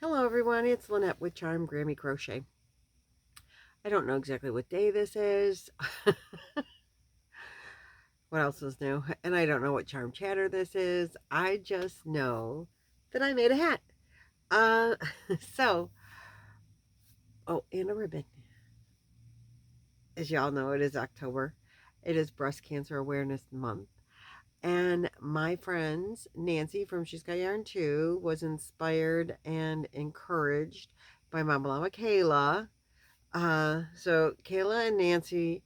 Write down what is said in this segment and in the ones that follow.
Hello everyone, it's Lynette with Grammy Crochet. I don't know exactly what day this is. What else is new? And I don't know what charm chatter this is. I just know that I made a hat. Uh so and a ribbon. As y'all know, it is October. It is Breast Cancer Awareness Month. And my friends, Nancy from She's Got Yarn Too, was inspired and encouraged by my mama Kayla. So Kayla and Nancy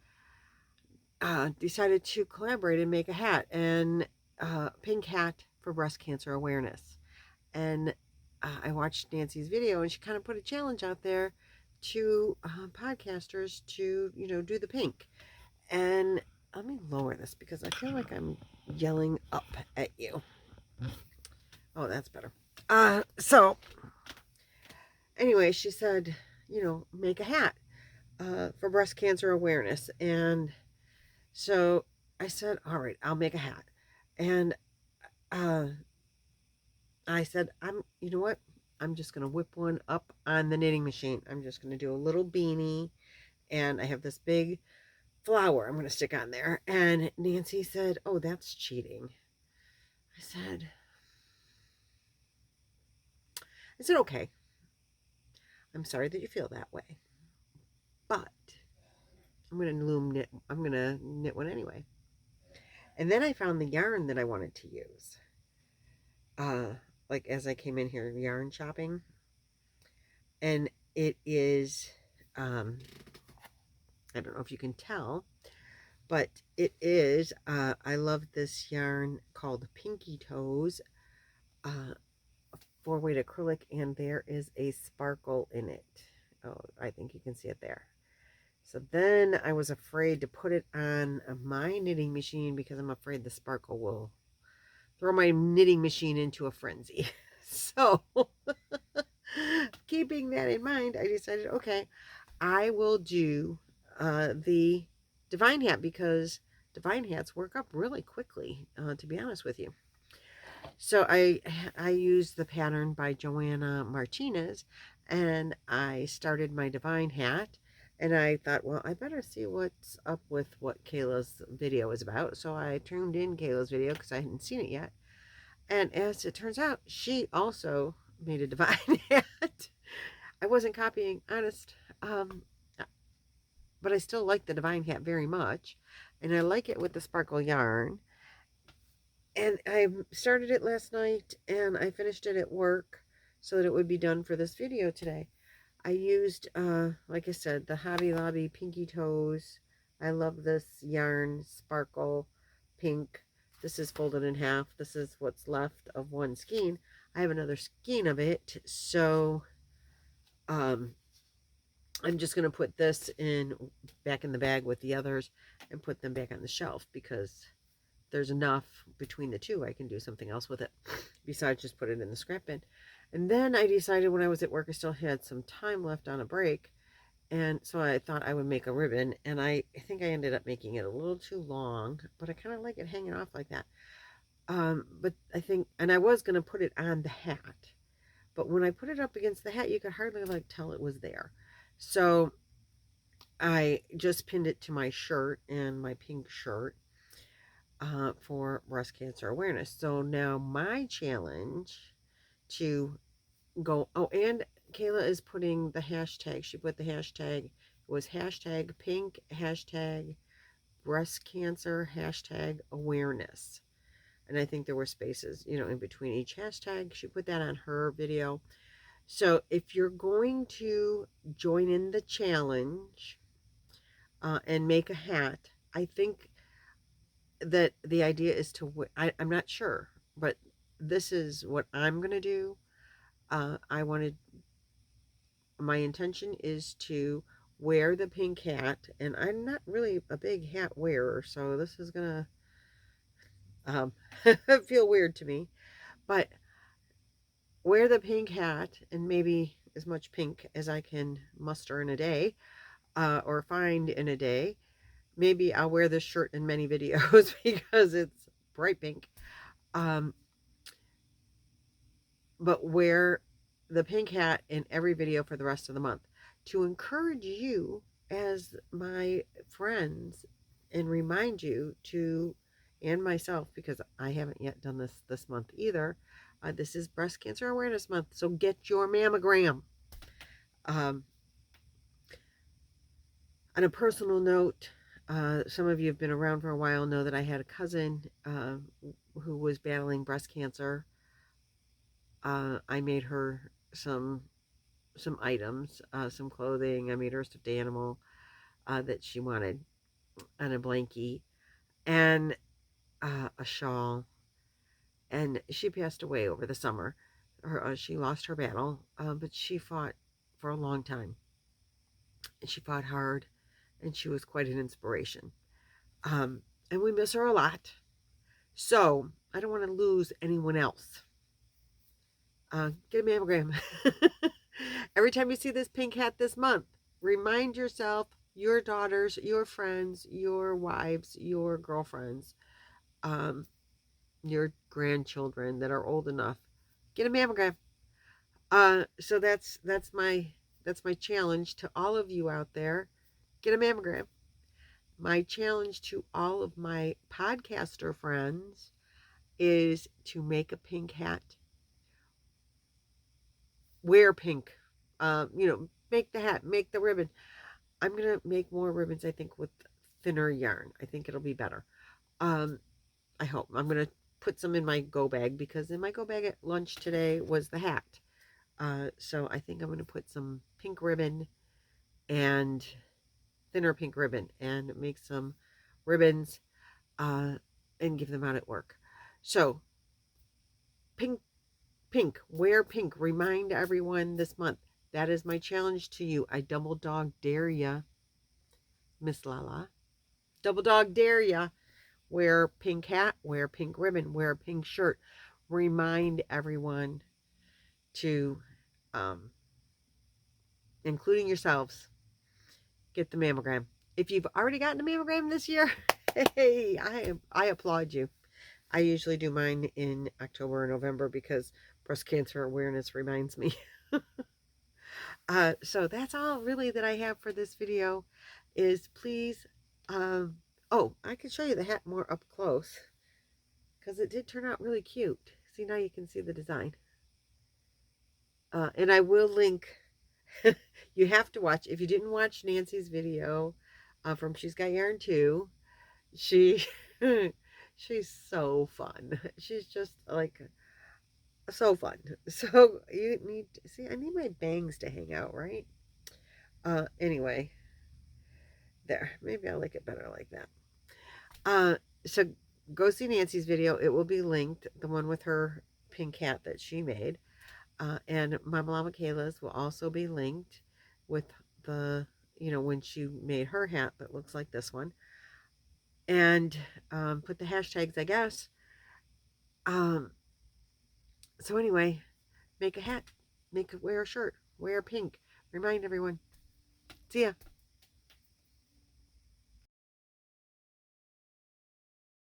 decided to collaborate and make a hat, and pink hat for breast cancer awareness. And I watched Nancy's video, and she kind of put a challenge out there to podcasters to, do the pink. And let me lower this because I feel like I'm yelling up at you. Oh, that's better. So anyway, she said, make a hat for breast cancer awareness. And so I said, all right, I'll make a hat. And uh, I said, you know what? I'm just going to whip one up on the knitting machine. I'm just going to do a little beanie. And I have this big flower I'm going to stick on there. And Nancy said, oh, that's cheating. I said, okay. I'm sorry that you feel that way. But I'm going to knit one anyway. And then I found the yarn that I wanted to use. Like as I came in here yarn shopping. And it is, I don't know if you can tell, but it is, I love this yarn called Pinky Toes, 4-weight acrylic, and there is a sparkle in it. Oh, I think you can see it there. So then I was afraid to put it on my knitting machine because I'm afraid the sparkle will throw my knitting machine into a frenzy. So keeping that in mind, I decided, okay, I will do the divine hat because divine hats work up really quickly, to be honest with you. So I used the pattern by Joanna Martinez, and I started my divine hat. And I thought, well, I better see what's up with what Kayla's video is about. So I tuned in Kayla's video because I hadn't seen it yet. And as it turns out, she also made a divine hat. I wasn't copying, honest. But I still like the divine hat very much. And I like it with the sparkle yarn. And I started it last night and I finished it at work so that it would be done for this video today. I used, like I said, the Hobby Lobby Pinky Toes. I love this yarn, sparkle, pink. This is folded in half. This is what's left of one skein. I have another skein of it, so I'm just going to put this back in the bag with the others and put them back on the shelf because there's enough between the two. I can do something else with it besides just put it in the scrap bin. And then I decided when I was at work, I still had some time left on a break. And so I thought I would make a ribbon. And I think I ended up making it a little too long, but I kind of like it hanging off like that. But I think, and I was going to put it on the hat. But when I put it up against the hat, you could hardly tell it was there. So I just pinned it to my shirt and my pink shirt. For breast cancer awareness. So now my challenge to go, oh, and Kayla is putting the hashtag, she put the hashtag, it was hashtag pink, hashtag breast cancer, hashtag awareness. And I think there were spaces, in between each hashtag. She put that on her video. So if you're going to join in the challenge and make a hat, I think that the idea is to, I'm not sure, but this is what I'm going to do. My intention is to wear the pink hat, and I'm not really a big hat wearer, so this is going to feel weird to me, but wear the pink hat and maybe as much pink as I can muster in a day, or find in a day. Maybe I'll wear this shirt in many videos because it's bright pink. But wear the pink hat in every video for the rest of the month to encourage you as my friends and remind you to, and myself, because I haven't yet done this month either. This is Breast Cancer Awareness Month, so get your mammogram. On a personal note, some of you have been around for a while, know that I had a cousin who was battling breast cancer. I made her some items, some clothing. I made her a stuffed animal that she wanted, and a blankie, and a shawl. And she passed away over the summer. She lost her battle, but she fought for a long time. And she fought hard, and she was quite an inspiration. And we miss her a lot. So I don't want to lose anyone else. Get a mammogram. Every time you see this pink hat this month, remind yourself, your daughters, your friends, your wives, your girlfriends, your grandchildren that are old enough, get a mammogram. So that's my challenge to all of you out there. Get a mammogram. My challenge to all of my podcaster friends is to make a pink hat. Wear pink. Make the hat, make the ribbon. I'm going to make more ribbons, I think, with thinner yarn. I think it'll be better. I hope. I'm going to put some in my go bag, because in my go bag at lunch today was the hat. So I think I'm going to put some pink ribbon and thinner pink ribbon and make some ribbons and give them out at work. So pink, wear pink. Remind everyone this month. That is my challenge to you. I double dog dare ya, Miss Lala. Double dog dare ya. Wear pink hat, wear pink ribbon, wear pink shirt. Remind everyone to, including yourselves, get the mammogram. If you've already gotten a mammogram this year, hey, I applaud you. I usually do mine in October or November because breast cancer awareness reminds me. So that's all really that I have for this video. Is please, oh, I can show you the hat more up close, because it did turn out really cute. See, now you can see the design. And I will link, you have to watch, if you didn't watch Nancy's video from She's Got Yarn Too, she's so fun. She's just like so fun. So you need to see, I need my bangs to hang out, right? Anyway, there, maybe I like it better like that. So go see Nancy's video. It will be linked, the one with her pink hat that she made. And Mama Llama Kayla's will also be linked with the, when she made her hat that looks like this one. And put the hashtags, I guess. So anyway, make a hat, wear a shirt, wear pink. Remind everyone. See ya.